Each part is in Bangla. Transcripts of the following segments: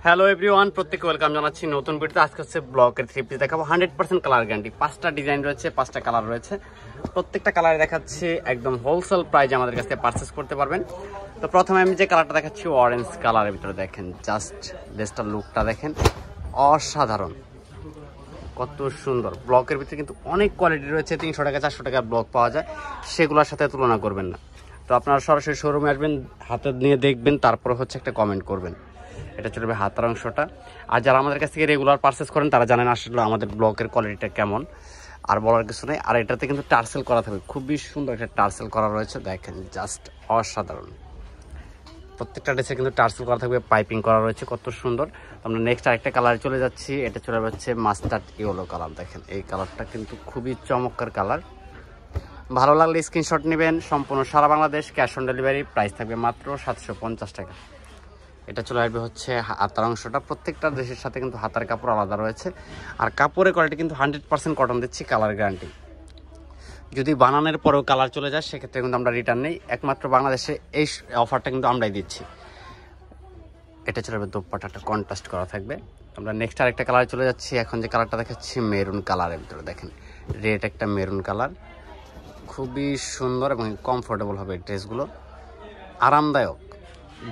হ্যালো এভরিওয়ান, প্রত্যেককে ওয়েলকাম জানাচ্ছি নতুন ভিডিওতে। আজকে হচ্ছে ব্লকের থ্রি পিস দেখাবো। 100% কালার গ্যারান্টি। 5টা ডিজাইন রয়েছে, 5টা কালার রয়েছে। প্রত্যেকটা কালারে দেখাচ্ছি একদম হোলসেল প্রাইজে আমাদের কাছ থেকে পারচেস করতে পারবেন। তো প্রথমে আমি যে কালারটা দেখাচ্ছি অরেঞ্জ কালারের ভিতরে, দেখেন জাস্ট ড্রেসটার লুকটা দেখেন, অসাধারণ, কত সুন্দর। ব্লকের ভিতরে কিন্তু অনেক কোয়ালিটি রয়েছে, 300 টাকা 400 টাকার ব্লক পাওয়া যায়, সেগুলোর সাথে তুলনা করবেন না। তো আপনারা সরাসরি শোরুমে আসবেন, হাতে নিয়ে দেখবেন, তারপরে হচ্ছে একটা কমেন্ট করবেন। এটা চলবে হাতার অংশটা। আর যারা আমাদের কাছ থেকে রেগুলার পারচেস করেন তারা জানেন আসলে আমাদের ব্লকের কোয়ালিটিটা কেমন, আর বলার কিছু নেই। আর এটাতে কিন্তু টার্সেল করা থাকবে, খুবই সুন্দর একটা টার্সেল করা রয়েছে, দেখেন জাস্ট অসাধারণ। প্রত্যেকটা ড্রেসে কিন্তু টার্সেল করা থাকবে, পাইপিং করা রয়েছে, কত সুন্দর। আমরা নেক্সট আরেকটা কালারে চলে যাচ্ছি। এটা চলে যাচ্ছে মাস্টার্ড ইয়েলো কালার। দেখেন এই কালারটা কিন্তু খুবই চমৎকার কালার। ভালো লাগলে স্ক্রিনশট নেবেন। সম্পূর্ণ সারা Bangladesh, cash on delivery. Price থাকবে মাত্র 750 টাকা। এটা চলে আসবে হচ্ছে হাতার অংশটা। প্রত্যেকটা ড্রেসের সাথে কিন্তু হাতার কাপড় আলাদা রয়েছে, আর কাপড়ের কোয়ালিটি কিন্তু 100% কটন দিচ্ছি, কালার গ্যারান্টি। যদি বানানোর পরেও কালার চলে যায় সেক্ষেত্রে কিন্তু আমরা রিটার্ন নেই। একমাত্র বাংলাদেশে এই অফারটা কিন্তু আমরাই দিচ্ছি। এটা চলে আসবে দোপাট্টাটা কন্ট্রাস্ট করা থাকবে। আমরা নেক্সট আরেকটা কালারে চলে যাচ্ছি। এখন যে কালারটা দেখাচ্ছি মেরুন কালারের ভিতরে, দেখেন রেড একটা মেরুন কালার, খুবই সুন্দর এবং কমফোর্টেবল হবে ড্রেসগুলো, আরামদায়ক।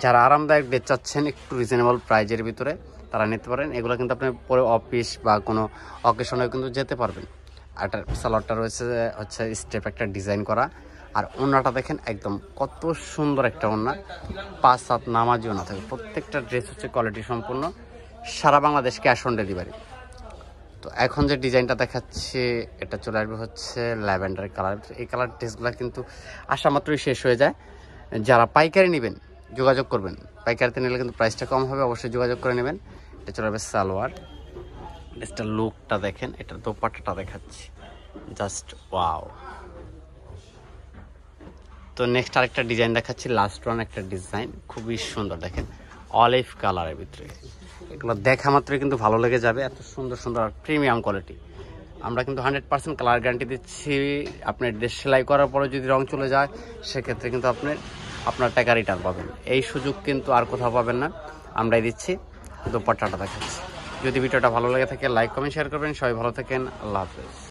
যারা আরামদায়ক ড্রেস চাচ্ছেন একটু রিজনেবল প্রাইজের ভিতরে, তারা নিতে পারেন। এগুলো কিন্তু আপনি পরে অফিস বা কোনো অকেশনে কিন্তু যেতে পারবেন। আর এটার সালোয়ারটা রয়েছে হচ্ছে স্টেপ একটা ডিজাইন করা, আর ওড়নাটা দেখেন একদম কত সুন্দর একটা ওড়না, 5-7 নামাজি ওড়না থাকে। প্রত্যেকটা ড্রেস হচ্ছে কোয়ালিটি সম্পূর্ণ, সারা বাংলাদেশ ক্যাশ অন ডেলিভারি। তো এখন যে ডিজাইনটা দেখাচ্ছে এটা চলে আসবে হচ্ছে ল্যাভেন্ডার কালার। এই কালার ড্রেসগুলো কিন্তু আসা মাত্রই শেষ হয়ে যায়। যারা পাইকারি নেবেন যোগাযোগ করবেন, পাইকারিতে নিলে কিন্তু প্রাইসটা কম হবে, অবশ্যই যোগাযোগ করে নেবেন। এটা চলে আসবে সালোয়ার। ড্রেসটার লুকটা দেখেন, এটার দোপাট্টাটা দেখাচ্ছি, জাস্ট ওয়াও। তো নেক্সট আরেকটা ডিজাইন দেখাচ্ছি, লাস্ট ওয়ান একটা ডিজাইন খুবই সুন্দর, দেখেন অলিভ কালারের ভিতরে। এগুলো দেখা মাত্রই কিন্তু ভালো লেগে যাবে, এত সুন্দর সুন্দর আর প্রিমিয়াম কোয়ালিটি। আমরা কিন্তু 100% কালার গ্যারান্টি দিচ্ছি। আপনার ড্রেস সেলাই করার পরে যদি রং চলে যায় সেক্ষেত্রে কিন্তু আপনার টাকা রিটার্ন পাবেন। এই সুযোগ কিন্তু আর কোথাও পাবেন না, আমরাই দিচ্ছি। দোপাট্টাটা দেখাচ্ছি। যদি ভিডিওটা ভালো লেগে থাকে লাইক কমেন্ট শেয়ার করবেন। সবাই ভালো থাকেন, আল্লাহ হাফেজ।